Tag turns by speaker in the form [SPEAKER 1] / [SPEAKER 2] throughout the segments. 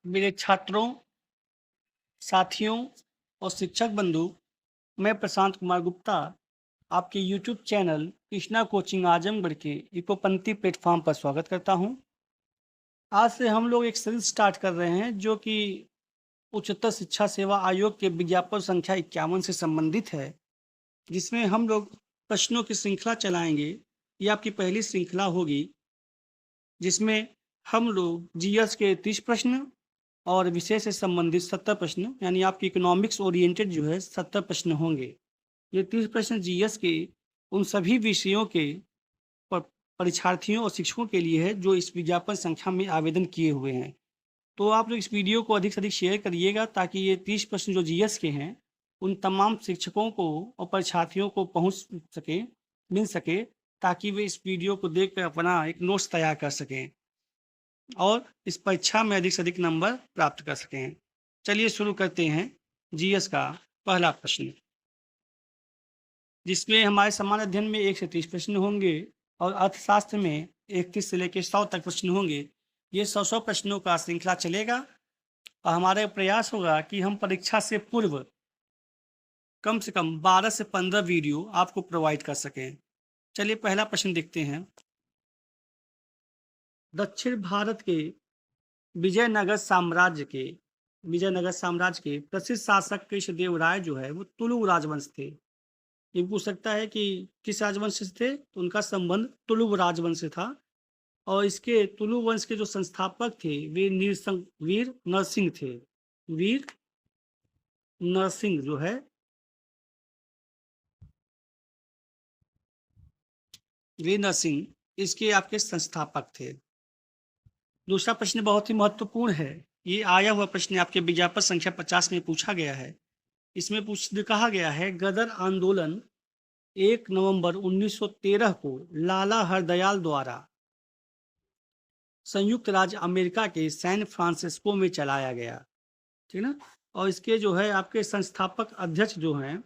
[SPEAKER 1] मेरे छात्रों, साथियों और शिक्षक बंधु, मैं प्रशांत कुमार गुप्ता आपके YouTube channel Krishna coaching Azamgarh के इकोपंथी प्लेटफॉर्म पर स्वागत करता हूं। आज से हम लोग एक सीरीज स्टार्ट कर रहे हैं जो कि उच्चतर शिक्षा सेवा आयोग के विज्ञापन संख्या 51 से संबंधित है, जिसमें हम लोग प्रश्नों की श्रृंखला चलाएंगे। ये आपकी पहली श्रृंखला होगी, जिसमें हम लोग जीएस के 30 प्रश्न और विषय से संबंधित 70 प्रश्न, यानी आपकी इकोनॉमिक्स ओरिएंटेड जो है 70 प्रश्न होंगे। ये 30 प्रश्न जीएस के उन सभी विषयों के परीक्षार्थियों और शिक्षकों के लिए है जो इस विज्ञापन संख्या में आवेदन किए हुए हैं। तो आप लोग इस वीडियो को अधिक से अधिक शेयर करिएगा, ताकि ये 30 प्रश्न जो जीएस के हैं उन तमाम शिक्षकों को और परीक्षार्थियों को पहुंच सके, मिल सके, ताकि वे इस वीडियो को देखकर अपना एक नोट्स तैयार कर सकें और इस परीक्षा में अधिक से अधिक नंबर प्राप्त कर सकें। चलिए शुरू करते हैं जीएस का पहला प्रश्न, जिसमें हमारे सामान्य अध्ययन में 1 से 30 प्रश्न होंगे और अर्थशास्त्र में 31 से लेकर 100 तक प्रश्न होंगे। ये 100 प्रश्नों का श्रृंखला चलेगा और हमारा प्रयास होगा कि हम परीक्षा से पूर्व कम से कम 12 से 15 वीडियो आपको प्रोवाइड कर सकें। चलिए पहला प्रश्न देखते हैं। दक्षिण भारत के विजयनगर साम्राज्य के प्रसिद्ध शासक कृष्णदेवराय जो है वो तुलु राजवंश थे। ये पूछ सकता है कि किस राजवंश से थे, तो उनका संबंध तुलु राजवंश से था और इसके तुलु वंश के जो संस्थापक थे वे वीर नरसिंह थे। वीर नरसिंह जो है वीर नरसिंह इसके आपके संस्थापक थे। दूसरा प्रश्न बहुत ही महत्वपूर्ण है। ये आया हुआ प्रश्न आपके विज्ञापन संख्या 50 में पूछा गया है। इसमें कहा गया है, गदर आंदोलन 1 नवंबर 1913 को लाला हरदयाल द्वारा संयुक्त राज्य अमेरिका के सैन फ्रांसिस्को में चलाया गया, ठीक ना। और इसके जो है आपके संस्थापक अध्यक्ष जो हैं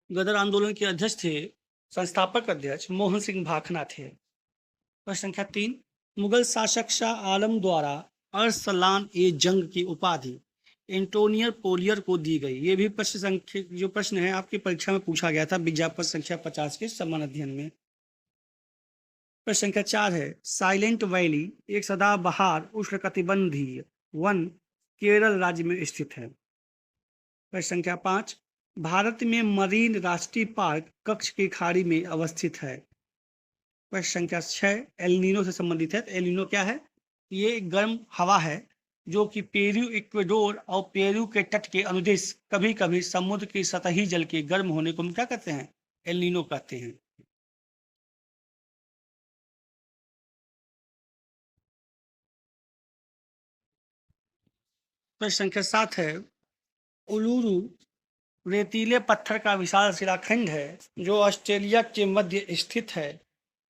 [SPEAKER 1] गदर आंदोलन के अध्यक्ष थे, संस्थापक अध्यक्ष मोहन सिंह भाखना थे। प्रश्न संख्या 3, मुगल शासक शाह आलम द्वारा अरसलान ए जंग की उपाधि एंटोनियर पोलियर को दी गई। ये भी प्रश्न है आपकी परीक्षा में पूछा गया था विज्ञापन संख्या 50 के समान अध्ययन में। प्रश्न संख्या 4 है, साइलेंट वैली एक सदाबहार उष्णकटिबंधीय वन केरल राज्य में स्थित है। प्रश्न संख्या 5, भारत में मरीन राष्ट्रीय पार्क कच्छ की खाड़ी में अवस्थित है। प्रश्न संख्या 6 एल-नीनो से संबंधित है। एल-नीनो क्या है? ये एक गर्म हवा है जो कि पेरू, इक्वेडोर और पेरू के तट के अनुदेश कभी कभी समुद्र की सतही जल के गर्म होने को हम क्या कहते हैं? एल-नीनो कहते हैं। प्रश्न संख्या 7 है, उलूरू रेतीले पत्थर का विशाल शिलाखंड है जो ऑस्ट्रेलिया के मध्य स्थित है।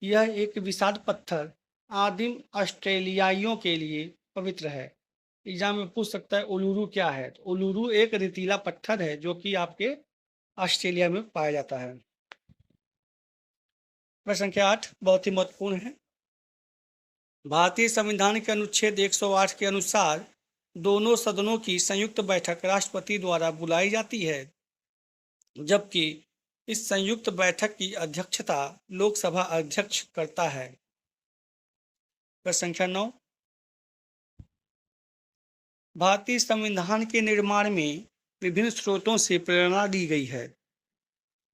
[SPEAKER 1] यह एक विशाल पत्थर आदिम ऑस्ट्रेलियाइयों के लिए पवित्र है। एग्जाम में पूछ सकता है उलूरू क्या है। तो उलूरू एक रेतीला पत्थर है जो कि आपके ऑस्ट्रेलिया में पाया जाता है। प्रश्न संख्या 8 बहुत ही महत्वपूर्ण है। भारतीय संविधान के अनुच्छेद 108 के अनुसार दोनों सदनों की संयुक्त बैठक राष्ट्रपति द्वारा बुलाई जाती है, जबकि इस संयुक्त बैठक की अध्यक्षता लोकसभा अध्यक्ष करता है। प्रश्न संख्या 9, भारतीय संविधान के निर्माण में विभिन्न स्रोतों से प्रेरणा दी गई है,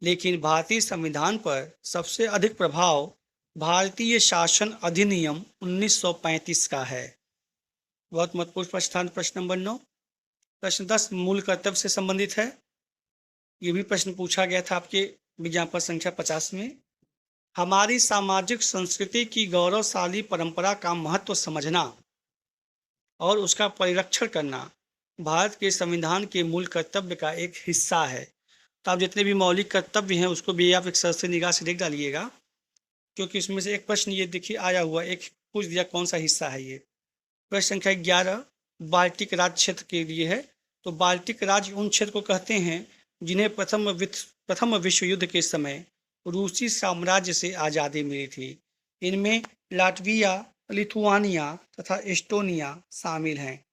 [SPEAKER 1] लेकिन भारतीय संविधान पर सबसे अधिक प्रभाव भारतीय शासन अधिनियम 1935 का है। बहुत महत्वपूर्ण प्रश्न नंबर 9। प्रश्न 10 मूल कर्तव्य से संबंधित है। ये भी प्रश्न पूछा गया था आपके विज्ञापन संख्या 50 में। हमारी सामाजिक संस्कृति की गौरवशाली परंपरा का महत्व समझना और उसका परिरक्षण करना भारत के संविधान के मूल कर्तव्य का एक हिस्सा है। तो आप जितने भी मौलिक कर्तव्य हैं उसको भी आप एक सरसरी निगाह से देख डालिएगा, क्योंकि इसमें से एक प्रश्न ये देखिए आया हुआ, एक पूछ दिया कौन सा हिस्सा है ये। प्रश्न संख्या 11 बाल्टिक राज्य क्षेत्र के लिए है। तो बाल्टिक राज्य उन क्षेत्र को कहते हैं जिन्हें प्रथम विश्व युद्ध के समय रूसी साम्राज्य से आज़ादी मिली थी। इनमें लाटविया, लिथुआनिया तथा एस्टोनिया शामिल हैं।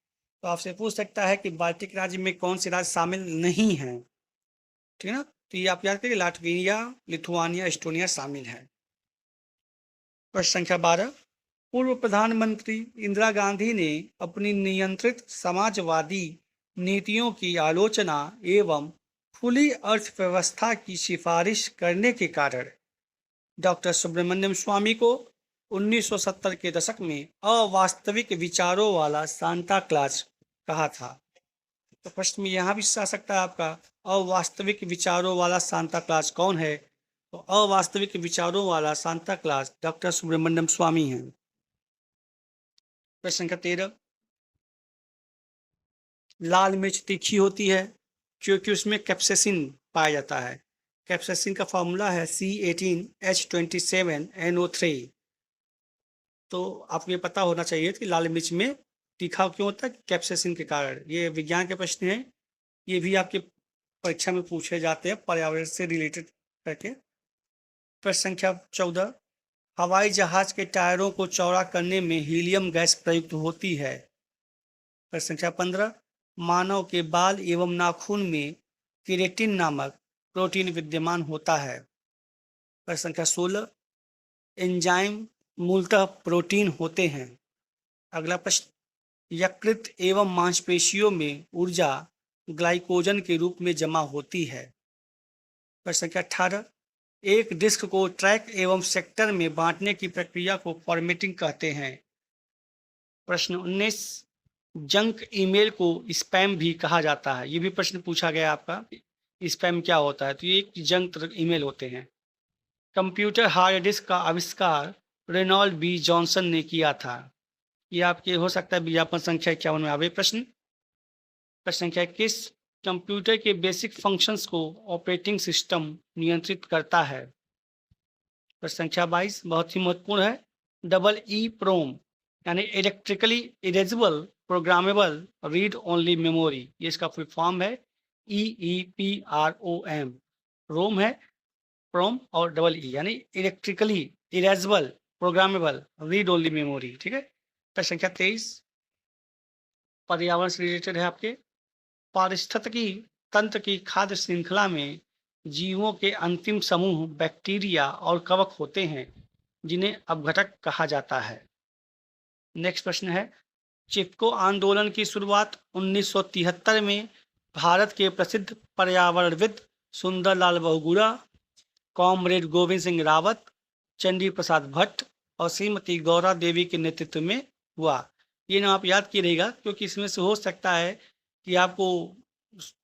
[SPEAKER 1] तो आपसे पूछ सकता है कि बाल्टिक राज्य में कौन से राज्य शामिल नहीं हैं, ठीक है ना। तो ये आप याद करिए, लाटविया, लिथुआनिया, एस्टोनिया शामिल है। प्रश्न संख्या 12, पूर्व प्रधानमंत्री इंदिरा गांधी ने अपनी नियंत्रित समाजवादी नीतियों की आलोचना एवं खुली अर्थव्यवस्था की सिफारिश करने के कारण डॉक्टर सुब्रमण्यम स्वामी को 1970 के दशक में अवास्तविक विचारों वाला सांता क्लॉज कहा था। तो प्रश्न में यहाँ भी आ सकता है आपका, अवास्तविक विचारों वाला सांता क्लॉज कौन है। तो अवास्तविक विचारों वाला सांता क्लॉज डॉक्टर सुब्रमण्यम स्वामी हैं। प्रश्न संख्या 13, लाल मिर्च तीखी होती है क्योंकि उसमें कैप्सेसिन पाया जाता है। कैप्सेसिन का फॉर्मूला है C18H27NO3। तो आपको ये पता होना चाहिए कि लाल मिर्च में तीखा क्यों होता है, कैप्सेसिन के कारण। ये विज्ञान के प्रश्न हैं, ये भी आपके परीक्षा में पूछे जाते हैं पर्यावरण से रिलेटेड करके। प्रश्न संख्या 14, हवाई जहाज के टायरों को चौड़ा करने में हीलियम गैस प्रयुक्त होती है। प्रश्न संख्या 15, मानव के बाल एवं नाखून में केराटिन नामक प्रोटीन विद्यमान होता है। प्रश्न संख्या 16, एंजाइम मूलतः प्रोटीन होते हैं। अगला प्रश्न, यकृत एवं मांसपेशियों में ऊर्जा ग्लाइकोजन के रूप में जमा होती है। प्रश्न संख्या 18, एक डिस्क को ट्रैक एवं सेक्टर में बांटने की प्रक्रिया को फॉर्मेटिंग कहते हैं। प्रश्न 19, जंक ईमेल को स्पैम भी कहा जाता है। ये भी प्रश्न पूछा गया आपका, स्पैम क्या होता है। तो ये जंक ईमेल होते हैं। कंप्यूटर हार्ड डिस्क का आविष्कार रेनॉल्ड बी जॉनसन ने किया था। ये आपके हो सकता है विज्ञापन संख्या 51 में आवे प्रश्न। प्रश्न संख्या 21, कंप्यूटर के बेसिक फंक्शंस को ऑपरेटिंग सिस्टम नियंत्रित करता है। प्रश्न संख्या 22 बहुत ही महत्वपूर्ण है, डबल ई प्रोम यानी electrically erasable programmable read only memory, ये इसका फुल फॉर्म है EEPROM। रोम है प्रोम और डबल ई यानी electrically erasable programmable read only memory, ठीक है। प्रश्न संख्या 23 पर्यावरण से रिलेटेड है आपके, पारिस्थितिकी तंत्र की खाद्य श्रृंखला में जीवों के अंतिम समूह बैक्टीरिया और कवक होते हैं जिन्हें अपघटक कहा जाता है। नेक्स्ट प्रश्न है, चिपको आंदोलन की शुरुआत 1973 में भारत के प्रसिद्ध पर्यावरणविद सुंदरलाल बहुगुणा, कॉमरेड गोविंद सिंह रावत, चंडी प्रसाद भट्ट और श्रीमती गौरा देवी के नेतृत्व में हुआ। ये नाम आप याद कीजिएगा क्योंकि इसमें से हो सकता है कि आपको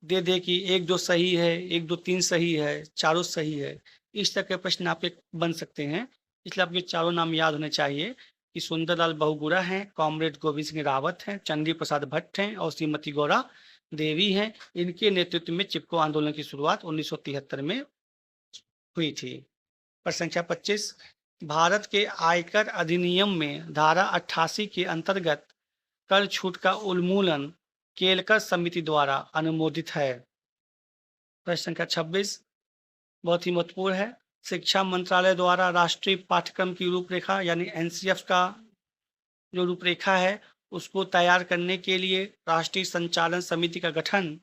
[SPEAKER 1] दे दे कि 1 2 सही है, 1 2 3 सही है, चारों सही है। इस तरह के प्रश्न आपके बन सकते हैं, इसलिए आपके चारों नाम याद होने चाहिए कि सुंदरलाल बहुगुणा हैं, कॉमरेड गोविंद सिंह रावत हैं, चंडी प्रसाद भट्ट हैं और श्रीमती गौरा देवी हैं। इनके नेतृत्व में चिपको आंदोलन की शुरुआत 1973 में हुई थी। प्रश्न संख्या 25, भारत के आयकर अधिनियम में धारा 88 के अंतर्गत कर छूट का उन्मूलन केलकर समिति द्वारा अनुमोदित है। प्रश्न संख्या 26 बहुत ही महत्वपूर्ण है, शिक्षा मंत्रालय द्वारा राष्ट्रीय पाठ्यक्रम की रूपरेखा यानी NCF का जो रूपरेखा है उसको तैयार करने के लिए राष्ट्रीय संचालन समिति का गठन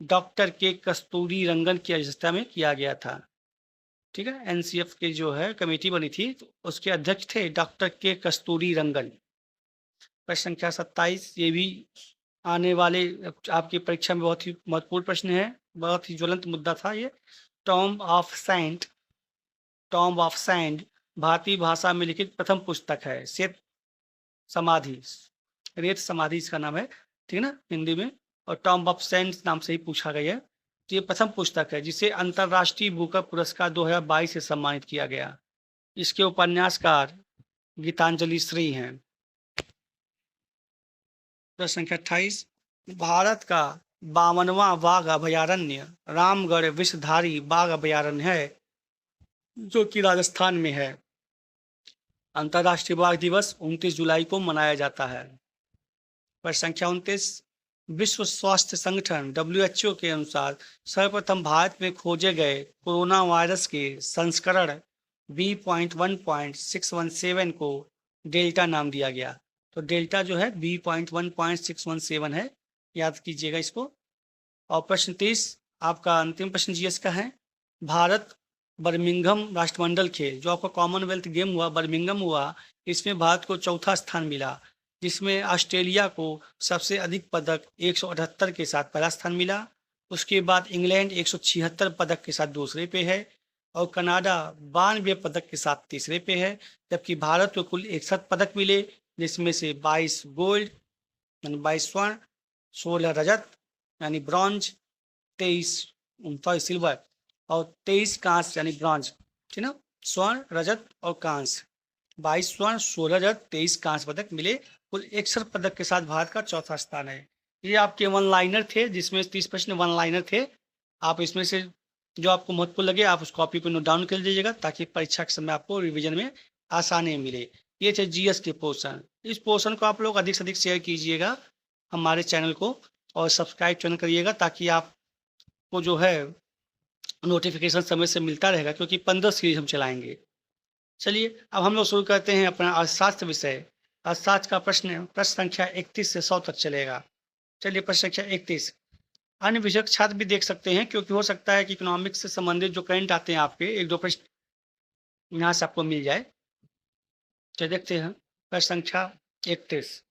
[SPEAKER 1] डॉक्टर के कस्तूरी रंगन की अध्यक्षता में किया गया था। ठीक है, NCF की जो है कमेटी बनी थी तो उसके अध्यक्ष थे डॉक्टर के कस्तूरी रंगन। प्रश्न संख्या 27 ये भी आने वाले आपकी परीक्षा में बहुत ही महत्वपूर्ण प्रश्न है, बहुत ही ज्वलंत मुद्दा था ये। टॉम्ब ऑफ सैंड भारतीय भाषा में लिखित प्रथम पुस्तक है। रेत समाधि इसका नाम है, ठीक है ना हिंदी में, और टॉम्ब ऑफ सैंड नाम से ही पूछा गया है। तो ये प्रथम पुस्तक है जिसे अंतर्राष्ट्रीय बुकर पुरस्कार 2022 से सम्मानित किया गया। इसके उपन्यासकार गीतांजलि श्री हैं। प्रश्न संख्या 28, भारत का 52वां बाघ अभयारण्य रामगढ़ विषधारी बाघ अभयारण्य है जो कि राजस्थान में है। अंतर्राष्ट्रीय बाघ दिवस 29 जुलाई को मनाया जाता है। प्रश्न संख्या 29, विश्व स्वास्थ्य संगठन WHO के अनुसार सर्वप्रथम भारत में खोजे गए कोरोना वायरस के संस्करण B.1.617 को डेल्टा नाम दिया गया। तो डेल्टा जो है B.1.617 है, याद कीजिएगा इसको। और प्रश्न 30 आपका अंतिम प्रश्न जीएस का है। भारत बर्मिंघम राष्ट्रमंडल खेल जो आपका कॉमनवेल्थ गेम हुआ, बर्मिंघम हुआ, इसमें भारत को चौथा स्थान मिला, जिसमें ऑस्ट्रेलिया को सबसे अधिक पदक 178 के साथ पहला स्थान मिला। उसके बाद इंग्लैंड 176 पदक के साथ दूसरे पे है और कनाडा 92 पदक के साथ तीसरे पे है, जबकि भारत को कुल 61 पदक मिले, जिसमें से 22 गोल्ड यानी 22 स्वर्ण, 16 रजत यानी ब्रॉन्ज, 23 सिल्वर और 23 कांस्य यानी ब्रॉन्ज, ठीक ना। स्वर्ण, रजत और कांस्य, 22 स्वर्ण, 16 रजत, 23 कांस्य पदक मिले, कुल 61 पदक के साथ भारत का चौथा स्थान है। ये आपके वन लाइनर थे, जिसमें 30 प्रश्न वन लाइनर थे। आप इसमें से जो आपको महत्वपूर्ण लगे आप उस कॉपी पर नोट डाउन कर लीजिएगा, ताकि परीक्षा के समय आपको रिवीजन में आसानी मिले। ये थे जीएस के पोर्शन। इस पोर्शन को आप लोग अधिक से अधिक शेयर कीजिएगा हमारे चैनल को और सब्सक्राइब चैनल करिएगा, ताकि आपको जो है नोटिफिकेशन समय से मिलता रहेगा, क्योंकि 15 सीरीज हम चलाएंगे। चलिए अब हम लोग शुरू करते हैं अपना अर्थशास्त्र विषय। अर्थशास्त्र का प्रश्न संख्या 31 से 100 तक चलेगा। चलिए प्रश्न संख्या 31। अन्य विषय छात्र भी देख सकते हैं, क्योंकि हो सकता है कि इकोनॉमिक्स से संबंधित जो करंट आते हैं आपके एक दो प्रश्न यहाँ से आपको मिल जाए। तो देखते हैं प्रश्न संख्या 31।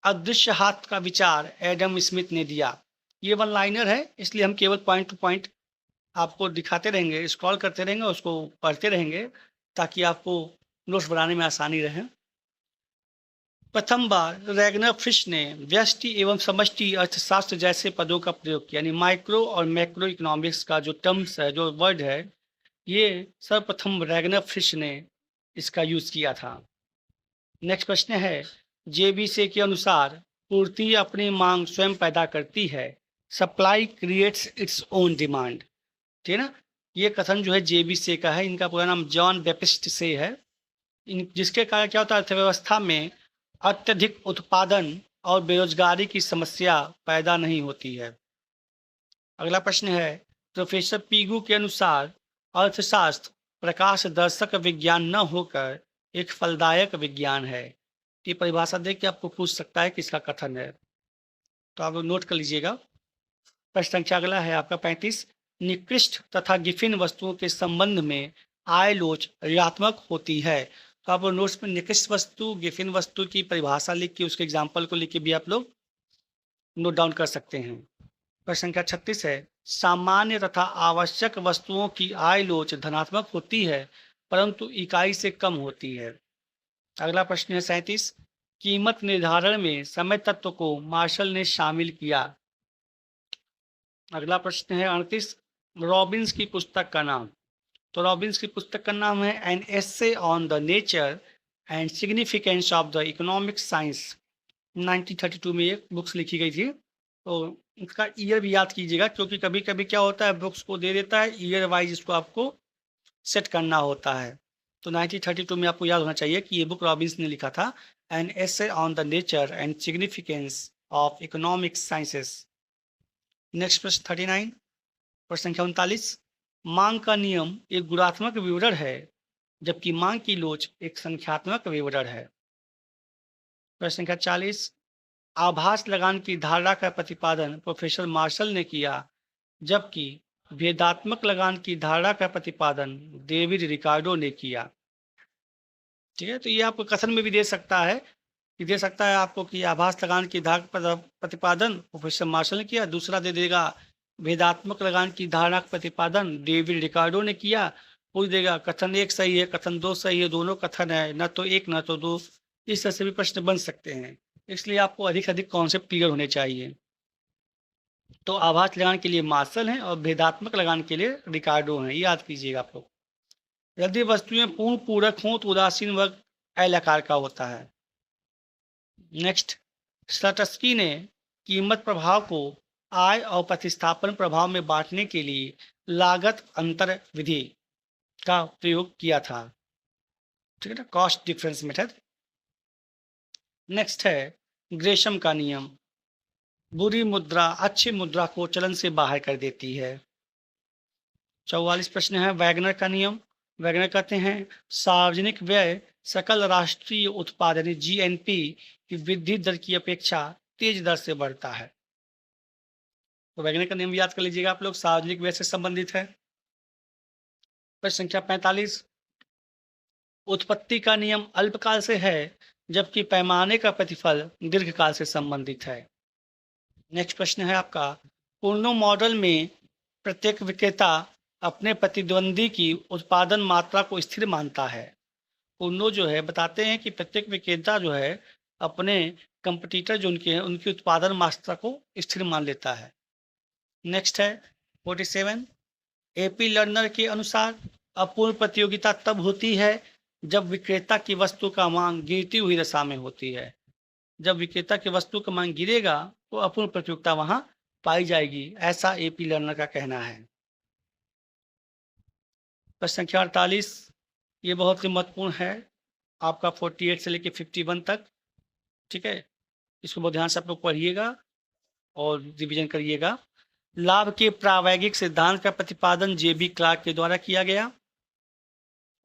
[SPEAKER 1] अदृश्य हाथ का विचार एडम स्मिथ ने दिया। ये वन लाइनर है, इसलिए हम केवल पॉइंट टू पॉइंट आपको दिखाते रहेंगे, स्क्रॉल करते रहेंगे, उसको पढ़ते रहेंगे, ताकि आपको नोट्स बनाने में आसानी रहे। प्रथम बार रैगनर फिश ने व्यष्टि एवं समष्टि अर्थशास्त्र जैसे पदों का प्रयोग किया, यानी माइक्रो और मैक्रो इकोनॉमिक्स का जो टर्म्स है, जो वर्ड है, ये सर्वप्रथम रैगनर फिश ने इसका यूज किया था। नेक्स्ट प्रश्न है, जेबीसे के अनुसार पूर्ति अपनी मांग स्वयं पैदा करती है, supply creates its own demand, ठीक है ना। ये कथन जो है जेबीसे का है, इनका पूरा नाम जॉन बैप्टिस्ट से है। जिसके कारण क्या होता है, अर्थव्यवस्था में अत्यधिक उत्पादन और बेरोजगारी की समस्या पैदा नहीं होती है। अगला प्रश्न है, प्रोफेसर पीगू के अनुसार अर्थशास्त्र प्रकाश दर्शक विज्ञान न होकर एक फलदायक विज्ञान है। ये परिभाषा देख के आपको पूछ सकता है किसका कथन है, तो आप लोग नोट कर लीजिएगा। प्रश्न संख्या अगला है आपका 35। निकृष्ट तथा गिफिन वस्तुओं के संबंध में आय लोच ऋणात्मक होती है। तो आप नोट्स में निकृष्ट वस्तु, गिफिन वस्तु की परिभाषा लिख के उसके एग्जाम्पल को लिख के भी आप लोग नोट डाउन कर सकते हैं। प्रश्न संख्या 36 है, सामान्य तथा आवश्यक वस्तुओं की आय लोच धनात्मक होती है, परंतु इकाई से कम होती है। अगला प्रश्न है 37। कीमत निर्धारण में समय तत्व को मार्शल ने शामिल किया। अगला प्रश्न है 38। रॉबिन्स की पुस्तक का नाम। तो रॉबिन्स की पुस्तक का नाम है an essay on the nature and significance of the economic science. 1932 में एक बुक्स लिखी गई थी। तो इसका ईयर भी याद कीजिएगा, क्योंकि कभी कभी क्या होता है, बुक्स को दे देता है ईयर वाइज, इसको आपको सेट करना होता है। तो 1932 में आपको याद होना चाहिए कि ये बुक रॉबिन्स ने लिखा था, an essay on the nature and significance of economic sciences. Next प्रश्न 39। प्रश्न संख्या 39। मांग का नियम एक गुणात्मक विवरण है, जबकि मांग की लोच एक संख्यात्मक विवरण है। प्रश्न संख्या 40। आभास लगान की धारणा का प्रतिपादन प्रोफेसर मार्शल ने किया, जबकि भेदात्मक लगान की धारणा का प्रतिपादन डेविड रिकार्डो ने किया। ठीक है, तो ये आपको कथन में भी दे सकता है आपको कि आभास लगान की धारणा प्रतिपादन प्रोफेसर मार्शल ने किया, दूसरा दे देगा भेदात्मक लगान की धारणा का प्रतिपादन डेविड रिकार्डो ने किया, पूछ देगा कथन एक सही है, कथन दो सही है, दोनों कथन है, न तो एक न तो दो। इस तरह से भी प्रश्न बन सकते हैं, इसलिए आपको अधिक अधिक कॉन्सेप्ट क्लियर होने चाहिए। तो आभास लगान के लिए मार्शल हैं और भेदात्मक लगान के लिए रिकार्डो हैं, याद कीजिएगा आप लोग। यदि वस्तुएं पूर्ण पूरक हों तो उदासीन वर्ग एल आकार का होता है। नेक्स्ट, स्लटस्की ने कीमत प्रभाव को आय और प्रतिस्थापन प्रभाव में बांटने के लिए लागत अंतर विधि का प्रयोग किया था। ठीक है ना, कॉस्ट डिफरेंस मेथड। नेक्स्ट है ग्रेशम का नियम। बुरी मुद्रा अच्छी मुद्रा को चलन से बाहर कर देती है। 44 प्रश्न है वैगनर का नियम। वैगनर कहते हैं सार्वजनिक व्यय सकल राष्ट्रीय उत्पाद यानी जीएनपी की वृद्धि दर की अपेक्षा तेज दर से बढ़ता है। तो वैगनर का नियम याद कर लीजिएगा आप लोग, सार्वजनिक व्यय से संबंधित है। प्रश्न संख्या 45, उत्पत्ति का नियम अल्पकाल से है जबकि पैमाने का प्रतिफल दीर्घकाल से संबंधित है। नेक्स्ट प्रश्न है आपका, पूर्णो मॉडल में प्रत्येक विक्रेता अपने प्रतिद्वंदी की उत्पादन मात्रा को स्थिर मानता है। पूर्णो जो है बताते हैं कि प्रत्येक विक्रेता जो है अपने कंपटीटर जो उनके हैं उनकी उत्पादन मात्रा को स्थिर मान लेता है। नेक्स्ट है 47, एपी लर्नर के अनुसार अपूर्ण प्रतियोगिता तब होती है जब विक्रेता की वस्तु का मांग गिरती हुई दशा में होती है। जब विक्रेता की वस्तु का मांग गिरेगा तो अपूर्ण प्रतियोगिता वहां पाई जाएगी, ऐसा एपी लर्नर का कहना है। प्रश्न संख्या 48, ये बहुत ही महत्वपूर्ण है आपका 48 से लेकर 51 तक। ठीक है, इसको बहुत ध्यान से आप लोग पढ़िएगा और रिवीजन करिएगा। लाभ के प्रावैगिक सिद्धांत का प्रतिपादन जेबी क्लार्क के द्वारा किया गया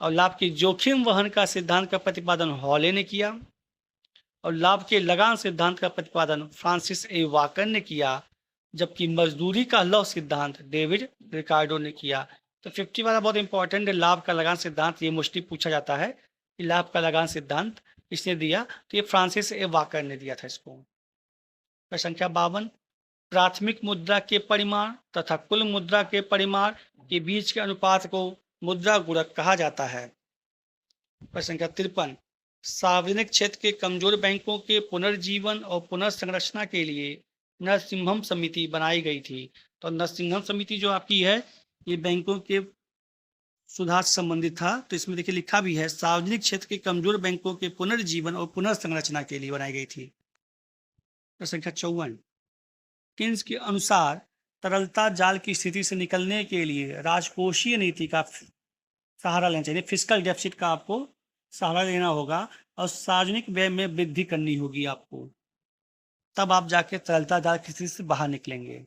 [SPEAKER 1] और लाभ के जोखिम वहन का सिद्धांत का प्रतिपादन हॉले ने किया और लाभ के लगान सिद्धांत का प्रतिपादन फ्रांसिस ए वाकर ने किया, जबकि मजदूरी का लौ सिद्धांत डेविड रिकार्डो ने किया। तो 50 वाला बहुत इंपॉर्टेंट है, लाभ का लगान सिद्धांत, ये मोस्टली पूछा जाता है कि लाभ का लगान सिद्धांत किसने दिया, तो ये फ्रांसिस ए वाकर ने दिया था इसको। प्रश्न संख्या 52, प्राथमिक मुद्रा के परिमाण तथा कुल मुद्रा के परिमाण के बीच के अनुपात को मुद्रा गुणक कहा जाता है। प्रश्न संख्या 53, सार्वजनिक क्षेत्र के कमजोर बैंकों के पुनर्जीवन और पुनर्संरचना के लिए नरसिम्हम समिति बनाई गई थी। तो नरसिम्हम समिति जो आपकी है ये बैंकों के सुधार से संबंधित था। तो इसमें देखिए लिखा भी है सार्वजनिक क्षेत्र के कमजोर बैंकों के पुनर्जीवन और पुनर्संरचना के लिए बनाई गई थी। प्रश्न संख्या 54, किन्स के अनुसार तरलता जाल की स्थिति से निकलने के लिए राजकोषीय नीति का सहारा लेना चाहिए, फिस्कल डेफिसिट का आपको सहारा लेना होगा और सार्वजनिक व्यय में वृद्धि करनी होगी आपको, तब आप जाके तरलता जाल की स्थिति से बाहर निकलेंगे।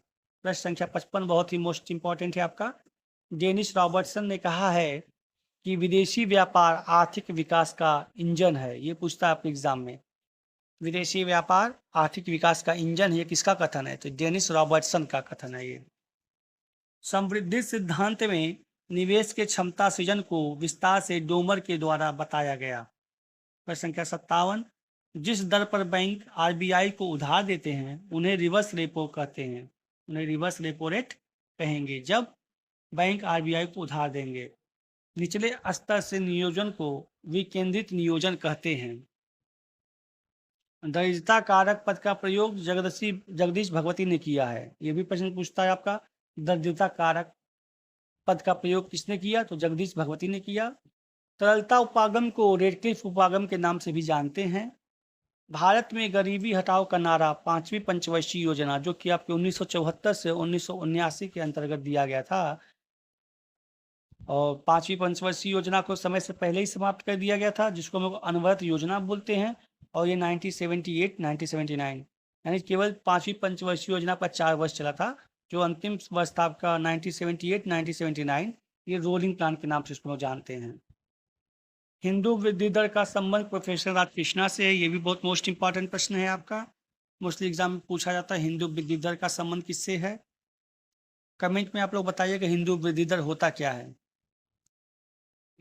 [SPEAKER 1] प्रश्न संख्या 55 बहुत ही मोस्ट इंपॉर्टेंट है आपका। डेनिस रॉबर्टसन ने कहा है कि विदेशी व्यापार आर्थिक विकास का इंजन है। ये पूछता है आपके एग्जाम में, विदेशी व्यापार आर्थिक विकास का इंजन है, ये किसका कथन है, तो डेनिस रॉबर्टसन का कथन है ये। समृद्धि सिद्धांत में निवेश के क्षमता सृजन को विस्तार से डोमर के द्वारा बताया गया। प्रश्न संख्या 57, जिस दर पर बैंक आरबीआई को उधार देते हैं उन्हें रिवर्स रेपो कहते हैं, उन्हें रिवर्स रेपो रेट कहेंगे जब बैंक आरबीआई को उधार देंगे। निचले स्तर से नियोजन को विकेंद्रित नियोजन कहते हैं। दरिद्रता कारक पद का प्रयोग जगदीश भगवती ने किया है। ये भी प्रश्न पूछता है आपका, दरिद्रता कारक पद का प्रयोग किसने किया, तो जगदीश भगवती ने किया। तरलता उपागम को रेडक्लिफ उपागम के नाम से भी जानते हैं। भारत में गरीबी हटाओ का नारा 5वीं पंचवर्षीय योजना जो कि आपके 1974 से 1979 के अंतर्गत दिया गया था और 5वीं पंचवर्षीय योजना को समय से पहले ही समाप्त कर दिया गया था, जिसको हम लोग अनवरत योजना बोलते हैं। और ये 1978 1979 यानी केवल 5वीं पंचवर्षीय योजना पर 4 वर्ष चला था। जो अंतिम वर्ष था आपका 1978 1979, ये रोलिंग प्लान के नाम से इसको जानते हैं। हिंदू वृद्धि दर का संबंध प्रोफेसर राजकृष्णा से है। ये भी बहुत मोस्ट इंपॉर्टेंट प्रश्न है आपका, मोस्टली एग्जाम में पूछा जाता है हिंदू वृद्धि दर का संबंध किससे है। कमेंट में आप लोग बताइए कि हिंदू वृद्धि दर होता क्या है।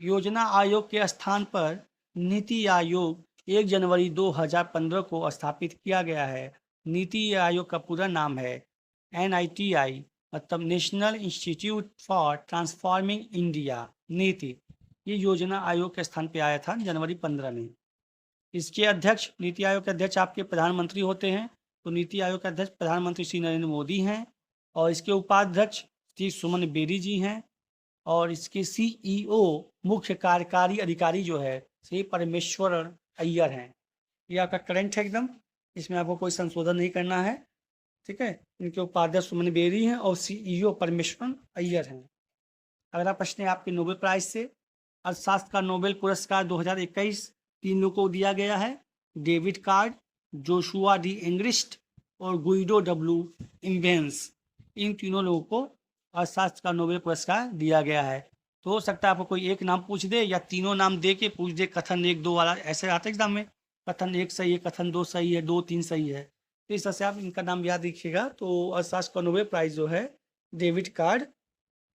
[SPEAKER 1] योजना आयोग के स्थान पर नीति आयोग 1 जनवरी 2015 को स्थापित किया गया है। नीति आयोग का पूरा नाम है NITI, मतलब national institute for transforming India, नीति। ये योजना आयोग के स्थान पे आया था जनवरी 15 में। इसके अध्यक्ष, नीति आयोग के अध्यक्ष आपके प्रधानमंत्री होते हैं। तो नीति आयोग के अध्यक्ष प्रधानमंत्री श्री नरेंद्र मोदी हैं और इसके उपाध्यक्ष श्री सुमन बेरी जी हैं और इसके CEO मुख्य कार्यकारी अधिकारी जो है श्री परमेश्वरन अय्यर हैं। ये आपका करंट है एकदम, इसमें आपको कोई संशोधन नहीं करना है। ठीक है, इनके उपाध्यक्ष सुमन बेरी हैं और CEO परमेश्वरन अय्यर हैं। अगला प्रश्न है आपके नोबेल प्राइज से। अर्थशास्त्र का नोबेल पुरस्कार 2021 तीन लोगों को दिया गया है, David card, Joshua D Angrist और गुइडो डब्ल्यू इम्बेंस, इन तीनों लोगों को अर्थशास्त्र का नोबेल पुरस्कार दिया गया है। तो हो सकता है आपको कोई एक नाम पूछ दे या तीनों नाम दे के पूछ दे, कथन 1-2 वाला, ऐसे आता है एग्जाम में, कथन 1 सही है, कथन 2 सही है, 2-3 सही है। तो इस तरह से आप इनका नाम याद रखिएगा। तो अर्थशास्त्र का नोबेल प्राइज जो है David card,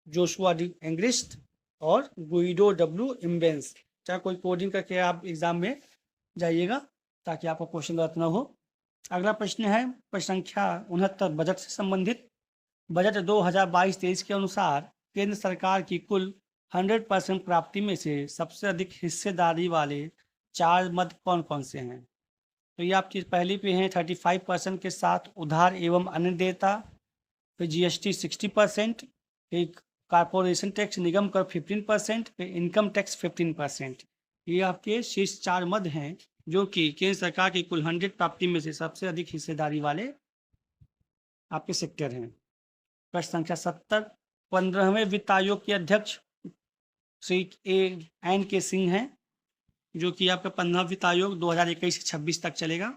[SPEAKER 1] Joshua D Angrist और गुइडो डब्ल्यू इम्बेंस। चाहे कोई कोडिंग करके आप एग्जाम में जाइएगा ताकि आपको क्वेश्चन गलत न हो। अगला प्रश्न है प्रश्न संख्या 69, बजट से संबंधित। बजट 2022-23 के अनुसार केंद्र सरकार की कुल 100% प्राप्ति में से सबसे अधिक हिस्सेदारी वाले 4 मद कौन कौन से हैं? तो ये आपकी पहली पे हैं 35% के साथ उधार एवं अन्य देयता, फिर जीएसटी 60%, फिर कारपोरेशन टैक्स निगम कर 15%, फिर इनकम टैक्स 15%। ये आपके शीर्ष 4 मद हैं जो कि केंद्र सरकार की कुल 100 प्राप्ति में से सबसे अधिक हिस्सेदारी वाले आपके सेक्टर हैं। प्रश्न संख्या 70, 15वें वित्त आयोग के अध्यक्ष श्री एन के सिंह हैं, जो कि आपका 15वां वित्त आयोग 2021 से 26 तक चलेगा।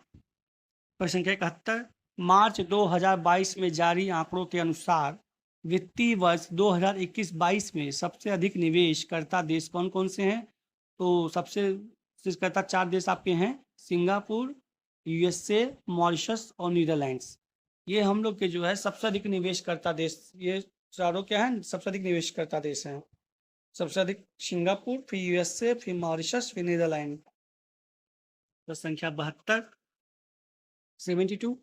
[SPEAKER 1] प्रश्न संख्या 71, मार्च 2022 में जारी आंकड़ों के अनुसार वित्तीय वर्ष 2021-22 में सबसे अधिक निवेशकर्ता देश कौन कौन से हैं? तो सबसे निवेशकर्ता 4 देश आपके हैं, सिंगापुर, यूएसए, मॉरिशस और नीदरलैंड्स। ये हम लोग के जो है सबसे अधिक निवेशकर्ता देश, ये चारों क्या हैं, सबसे अधिक निवेशकर्ता देश हैं। सबसे अधिक सिंगापुर, फिर यूएसए, फिर मॉरिशस, फिर नीदरलैंड। तो संख्या 72, 72,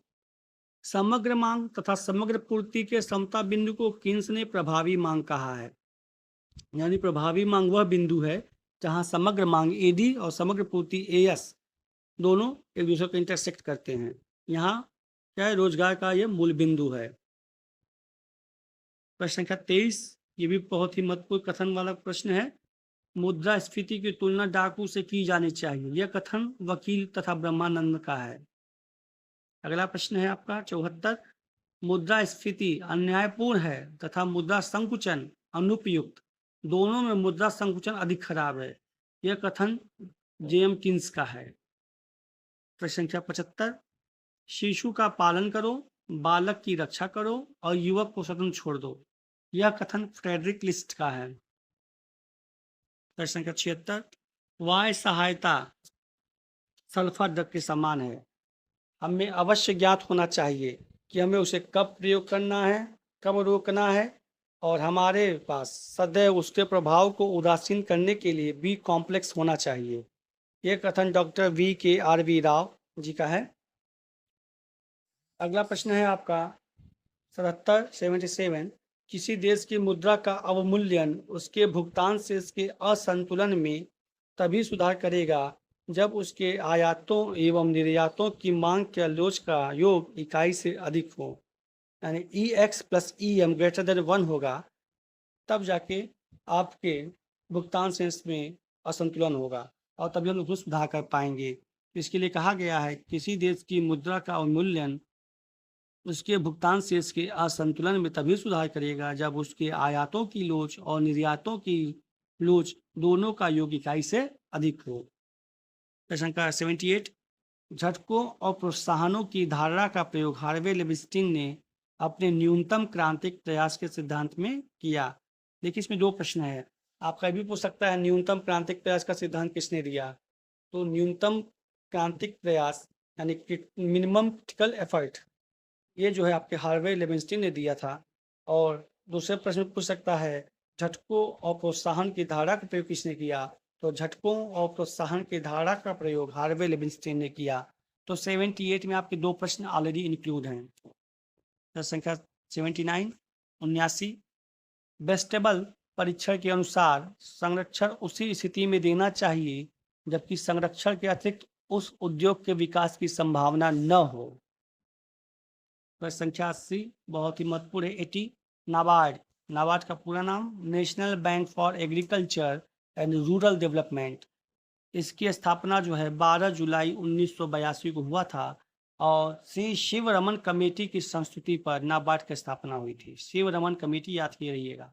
[SPEAKER 1] समग्र मांग तथा समग्र पूर्ति के समता बिंदु को किन्स ने प्रभावी मांग कहा है? यानी प्रभावी मांग वह बिंदु है जहां समग्र मांग एडी और समग्र पूर्ति एएस दोनों एक दूसरे को इंटरसेक्ट करते हैं। यहाँ क्या है, रोजगार का यह मूल बिंदु है। प्रश्न संख्या 23, ये भी बहुत ही महत्वपूर्ण कथन वाला प्रश्न है। मुद्रास्फीति की तुलना डाकू से की जानी चाहिए, यह कथन वकील तथा ब्रह्मानंद का है। अगला प्रश्न है आपका 74, मुद्रास्फीति अन्यायपूर्ण है तथा मुद्रा संकुचन अनुपयुक्त, दोनों में मुद्रा संकुचन अधिक खराब है, यह कथन जेएम किन्स का है। प्रश्न संख्या 75, शिशु का पालन करो, बालक की रक्षा करो और युवक को स्वतंत्र छोड़ दो, यह कथन फ्रेडरिक लिस्ट का है। प्रश्न संख्या 76, वाय सहायता सल्फर ड्रग के समान है, हमें अवश्य ज्ञात होना चाहिए कि हमें उसे कब प्रयोग करना है, कब रोकना है, और हमारे पास सदैव उसके प्रभाव को उदासीन करने के लिए बी कॉम्प्लेक्स होना चाहिए, यह कथन डॉक्टर VKRV राव जी का है। अगला प्रश्न है आपका 77, 77, किसी देश की मुद्रा का अवमूल्यन उसके भुगतान से इसके असंतुलन में तभी सुधार करेगा जब उसके आयातों एवं निर्यातों की मांग के लोच का योग इकाई से अधिक हो, यानी EX + EM > 1 होगा, तब जाके आपके भुगतान से इसमें असंतुलन होगा और तभी हम उसमें सुधार कर पाएंगे। इसके लिए कहा गया है किसी देश की मुद्रा का अवमूल्यन उसके भुगतान से इसके असंतुलन में तभी सुधार करेगा जब उसके आयातों की लोच और निर्यातों की लोच दोनों का योग इकाई से अधिक हो। प्रश्न संख्या 78, झटकों और प्रोत्साहनों की धारणा का प्रयोग हार्वे लेविस्टिन ने अपने न्यूनतम क्रांतिक प्रयास के सिद्धांत में किया। देखिए इसमें 2 प्रश्न है, आपका भी पूछ सकता है न्यूनतम क्रांतिक प्रयास का सिद्धांत किसने दिया? तो न्यूनतम क्रांतिक प्रयास यानी मिनिमम क्रिटिकल एफर्ट, ये जो है आपके हार्वे लेविस्टिन ने दिया था। और दूसरे प्रश्न पूछ सकता है झटकों और प्रोत्साहन की धारा का प्रयोग किसने किया? तो झटकों और प्रोत्साहन की धारा का प्रयोग हार्वे लेविस्टिन ने किया। तो 78 में आपके 2 प्रश्न ऑलरेडी इंक्लूड हैं। प्रश्न संख्या 79, 79, वेस्टेबल परीक्षण के अनुसार संरक्षण उसी स्थिति में देना चाहिए जबकि संरक्षण के अतिरिक्त उस उद्योग के विकास की संभावना न हो। प्रश्न संख्या 80, बहुत ही महत्वपूर्ण है। 80, नाबार्ड, नाबार्ड का पूरा नाम national bank for agriculture and rural development, इसकी स्थापना जो है 12 जुलाई 1982 को हुआ था और श्री शिव रमन कमेटी की संस्तुति पर नाबार्ड की स्थापना हुई थी। शिव रमन कमेटी याद किए रहिएगा।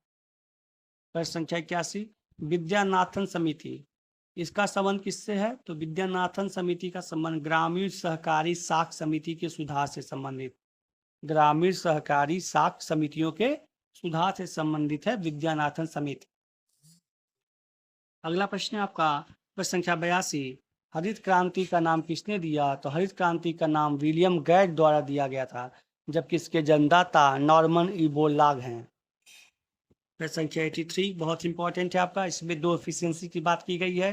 [SPEAKER 1] प्रश्न संख्या 81, विद्यानाथन समिति, इसका संबंध किससे है? तो विद्यानाथन समिति का संबंध ग्रामीण सहकारी साख समिति के सुधार से संबंधित ग्रामीण सहकारी साख समितियों के सुधार से संबंधित है विद्यानाथन समिति। अगला प्रश्न है आपका प्रश्न संख्या 82। हरित क्रांति का नाम किसने दिया? तो हरित क्रांति का नाम विलियम गेट द्वारा दिया गया था, जबकि इसके जन्मदाता नॉर्मन इबोलाग हैं। प्रश्न संख्या 83 बहुत इंपॉर्टेंट है आपका, इसमें दो एफिशिएंसी की बात की गई है,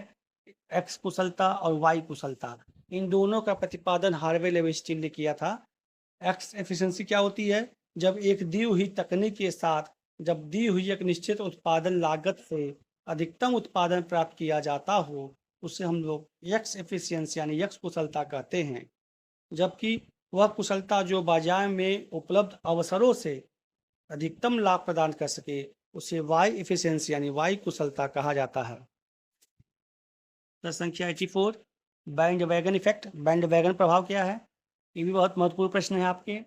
[SPEAKER 1] एक्स कुशलता और वाई कुशलता। इन दोनों का प्रतिपादन हार्वे लेविस्टिन ने किया था। एक्स एफिशिएंसी क्या होती है? जब एक दी हुई तकनीक के साथ जब दी हुई एक निश्चित उत्पादन लागत से अधिकतम उत्पादन प्राप्त किया जाता हो, उसे हम लोग एक्स एफिशिएंसी यानी एक्स कुशलता कहते हैं। जबकि वह कुशलता जो बाजार में उपलब्ध अवसरों से अधिकतम लाभ प्रदान कर सके, उसे वाई एफिशिएंसी यानी वाई कुशलता कहा जाता है। प्रश्न संख्या 84 band wagon effect, band wagon प्रभाव क्या है? ये भी बहुत महत्वपूर्ण प्रश्न है आपके।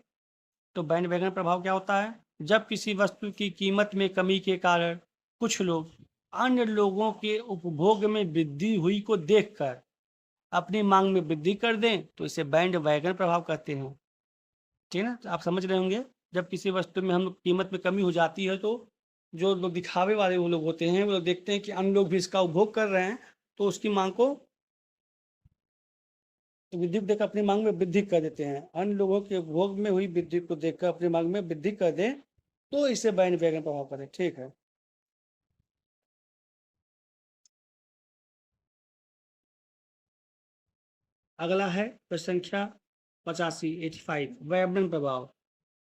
[SPEAKER 1] तो बैंड वैगन प्रभाव क्या होता है? जब किसी वस्तु की कीमत में कमी के कारण कुछ लोग अन्य लोगों के उपभोग में वृद्धि हुई को देखकर अपनी मांग में वृद्धि कर दें, तो इसे बैंड वैगन प्रभाव कहते हैं। ठीक है ना? तो आप समझ रहे होंगे, जब किसी वस्तु में हम कीमत में कमी हो जाती है तो जो लोग दिखावे वाले वो लोग होते हैं, वो लोग देखते हैं कि अन्य लोग भी इसका उपभोग कर रहे हैं, तो उसकी मांग को वृद्धि को देखकर अपनी मांग में वृद्धि कर देते हैं। अन्य लोगों के उपभोग में हुई वृद्धि को देखकर अपनी मांग में वृद्धि कर दें, तो इसे बैंड वैगन प्रभाव करें। ठीक है। अगला है प्रश्न संख्या 85 85 वैबनन प्रभाव।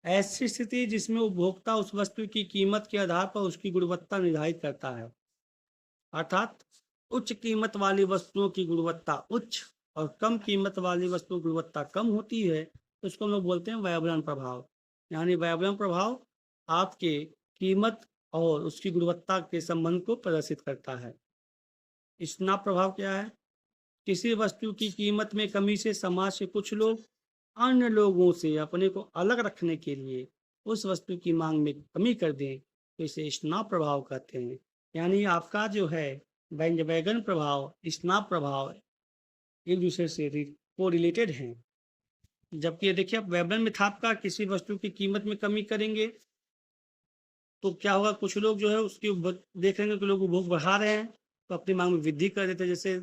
[SPEAKER 1] ऐसी स्थिति जिसमें उपभोक्ता उस वस्तु की कीमत के आधार पर उसकी गुणवत्ता निर्धारित करता है, अर्थात उच्च कीमत वाली वस्तुओं की गुणवत्ता उच्च और कम कीमत वाली वस्तुओं की गुणवत्ता कम होती है, तो उसको हम लोग बोलते हैं वैबनन प्रभाव। यानी वैबनन प्रभाव आपके कीमत और उसकी गुणवत्ता के संबंध को प्रदर्शित करता है। स्नाप प्रभाव क्या है? किसी वस्तु की कीमत में कमी से समाज के कुछ लोग अन्य लोगों से अपने को अलग रखने के लिए उस वस्तु की मांग में कमी कर दें, तो इसे स्नाप प्रभाव कहते हैं। यानी आपका जो है बैंड वैगन प्रभाव, स्नाप प्रभाव एक दूसरे से को रिलेटेड हैं। जबकि ये देखिए आप वैबनन में था आपका किसी वस्तु की कीमत में कमी करेंगे तो क्या होगा, कुछ लोग जो है उसकी देख रहे हैं कि लोग उपभोग बढ़ा रहे हैं तो अपनी मांग में वृद्धि कर देते हैं, जैसे।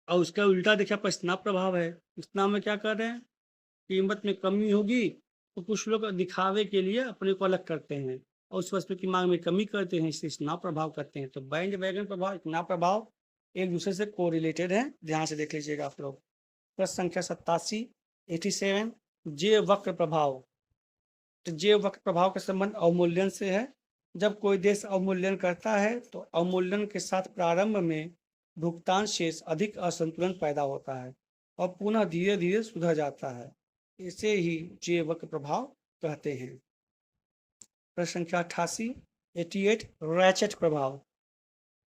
[SPEAKER 1] और उसका उल्टा देखिए आपका स्नाप प्रभाव है। स्नाप में क्या कर रहे हैं, कीमत में कमी होगी तो कुछ लोग दिखावे के लिए अपने को अलग करते हैं और उस वस्तु की मांग में कमी करते हैं, इससे स्नाप प्रभाव करते हैं। तो बैंड वैगन प्रभाव, स्नाप प्रभाव एक दूसरे से कोरिलेटेड है, ध्यान से देख लीजिएगा आप लोग। प्रश्न संख्या 87 87 जे वक्र प्रभाव। तो जे वक्र प्रभाव का संबंध अवमूल्यन से है। जब कोई देश अवमूल्यन करता है तो अवमूल्यन के साथ प्रारंभ में भुगतान शेष अधिक असंतुलन पैदा होता है और पुनः धीरे धीरे सुधर जाता है। इसे ही जे वक्र प्रभाव कहते हैं। प्रश्न संख्या 88 88 रैचेट प्रभाव।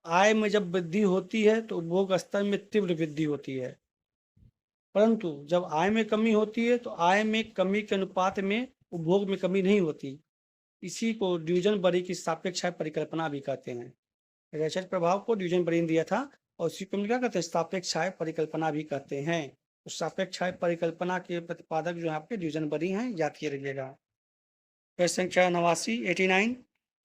[SPEAKER 1] आय में जब वृद्धि होती है तो उपभोग स्तर में तीव्र वृद्धि होती है, परंतु जब आय में कमी होती है तो आय में कमी के अनुपात में उपभोग में कमी नहीं होती। इसी को ड्यूजनबरी की सापेक्ष आय परिकल्पना भी कहते हैं। रैचेट प्रभाव को ड्यूजनबरी ने दिया था और इसी को क्या कहते हैं, सापेक्ष आय परिकल्पना भी कहते हैं। तो सापेक्ष आय परिकल्पना के प्रतिपादक जो है आपके ड्यूजनबरी हैं, याद किए रखिएगा। प्रश्न संख्या 89 89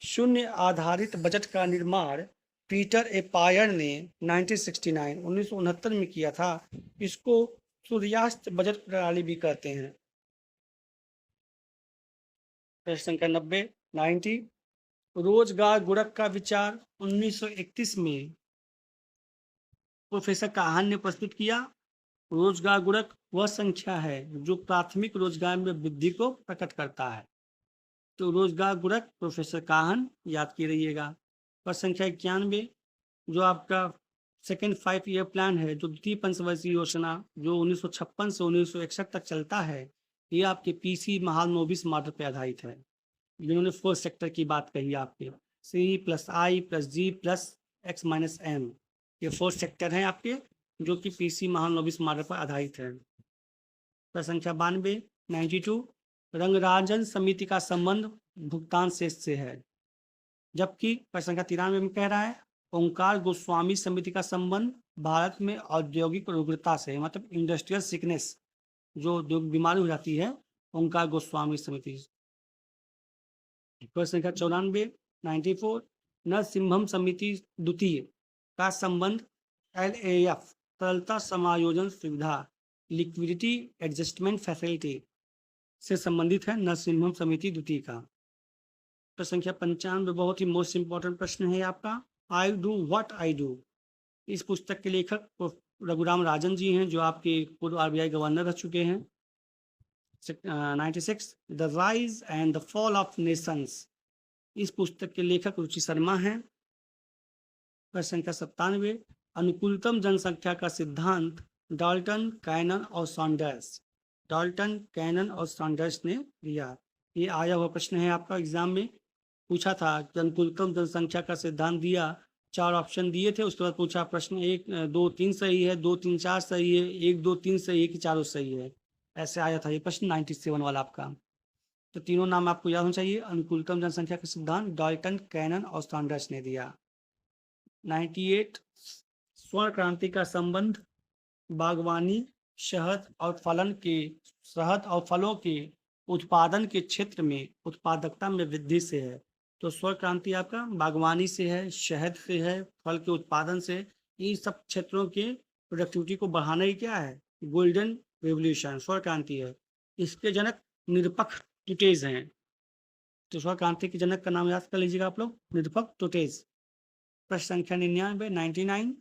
[SPEAKER 1] शून्य आधारित बजट का निर्माण पीटर ए पायर ने 1969 में किया था। इसको सूर्यास्त बजट प्रणाली भी कहते हैं। प्रश्न संख्या 90 रोजगार गुणक का विचार 1931 में प्रोफेसर काहन ने प्रस्तुत किया। रोजगार गुणक वह संख्या है जो प्राथमिक रोजगार में वृद्धि को प्रकट करता है। तो रोजगार गुणक प्रोफेसर काहन, याद की रहिएगा। प्रश्न संख्या 91 जो आपका सेकेंड 5 ईयर प्लान है, जो द्वितीय पंचवर्षीय योजना जो 1956 से 1961 तक चलता है, ये आपके पीसी महालनोबिस मॉडल पर आधारित है। जिन्होंने 4 सेक्टर की बात कही आपके, C+I+G+X-M, ये 4 सेक्टर हैं आपके जो कि पीसी महालनोबिस मॉडल पर आधारित है। प्रश्न संख्या 92 रंगराजन समिति का संबंध भुगतान शेष से है, जबकि प्रश्न संख्या 93 में कह रहा है ओंकार गोस्वामी समिति का संबंध भारत में औद्योगिक रुग्णता से, मतलब इंडस्ट्रियल सिकनेस, जो बीमारी हो जाती है ओंकार गोस्वामी समिति। प्रश्न संख्या 94 94 नरसिम्हम समिति द्वितीय का संबंध LAF तरलता समायोजन सुविधा लिक्विडिटी एडजस्टमेंट फैसिलिटी से संबंधित है। नरसिम्हम समिति द्वितीय का। प्रश्न संख्या 95 बहुत ही मोस्ट इंपॉर्टेंट प्रश्न है आपका। I do what I do. इस पुस्तक के लेखक रघुराम राजन जी हैं, जो आपके पूर्व RBI गवर्नर रह चुके हैं। 96 the rise and the fall of Nations. इस पुस्तक के लेखक रुचि शर्मा हैं। प्रश्न संख्या 97 अनुकूलतम जनसंख्या का सिद्धांत डाल्टन, कैनन और सॉन्डर्स। डाल्टन, कैनन और सॉन्डर्स ने दिया। ये आया हुआ प्रश्न है आपका एग्जाम में। पूछा था कि अनुकूलतम जनसंख्या का सिद्धांत दिया, 4 ऑप्शन दिए थे, उसके बाद पूछा प्रश्न 1 2 3 सही है, 2 3 4 सही है, 1 2 3 सही है कि चारों सही है। ऐसे आया था ये प्रश्न 97 वाला आपका। तो तीनों नाम आपको याद होना चाहिए। अनुकूलतम जनसंख्या का सिद्धांत डाल्टन, कैनन और सॉन्डर्स ने दिया। 98 स्वर्ण क्रांति का संबंध बागवानी, शहद और फलों के उत्पादन के क्षेत्र में उत्पादकता में वृद्धि से है। तो स्वर्ण क्रांति आपका बागवानी से है, शहद से है, फल के उत्पादन से। इन सब क्षेत्रों के प्रोडक्टिविटी को बढ़ाने की क्या है, गोल्डन रेवोल्यूशन स्वर्ण क्रांति है। इसके जनक निरपक्ष टुटेज हैं। तो स्वर्ण क्रांति के जनक का नाम याद कर लीजिएगा आप लोग, निरपक्ष टुटेज। प्रश्न संख्या 99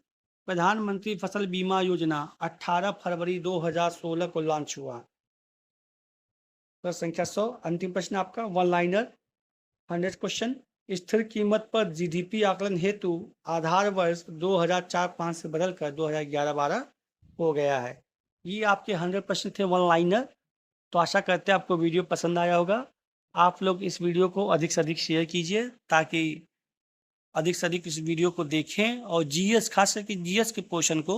[SPEAKER 1] प्रधानमंत्री फसल बीमा योजना 18 फरवरी 2016 को लॉन्च हुआ। प्रश्न संख्या 100 अंतिम प्रश्न आपका, वन लाइनर 100 क्वेश्चन। स्थिर कीमत पर GDP आकलन हेतु आधार वर्ष 2004-05 से बदलकर 2011-12 हो गया है। ये आपके 100 प्रश्न थे वन लाइनर। तो आशा करते हैं आपको वीडियो पसंद आया होगा। आप लोग इस वीडियो को अधिक से अधिक शेयर कीजिए ताकि अधिक से अधिक इस वीडियो को देखें और GS खास करके GS के पोर्शन को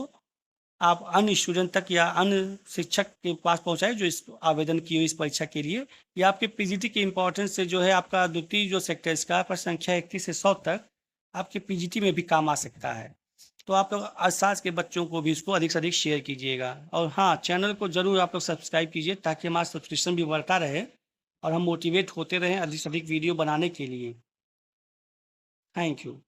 [SPEAKER 1] आप अन्य स्टूडेंट तक या अन्य शिक्षक के पास पहुंचाएं जो इस आवेदन किए इस परीक्षा के लिए। ये आपके PGT के इम्पोर्टेंस से जो है आपका द्वितीय जो सेक्टर इसका प्रश्न संख्या 31 से 100 तक आपके PGT में भी काम आ सकता है। तो आप लोग आसपास के बच्चों को भी इसको अधिक से अधिक शेयर कीजिएगा। और हाँ, चैनल को जरूर आप लोग सब्सक्राइब कीजिए ताकि हमारा सब्सक्रिप्शन भी बढ़ता रहे और हम मोटिवेट होते रहें अधिक से अधिक वीडियो बनाने के लिए। Thank you.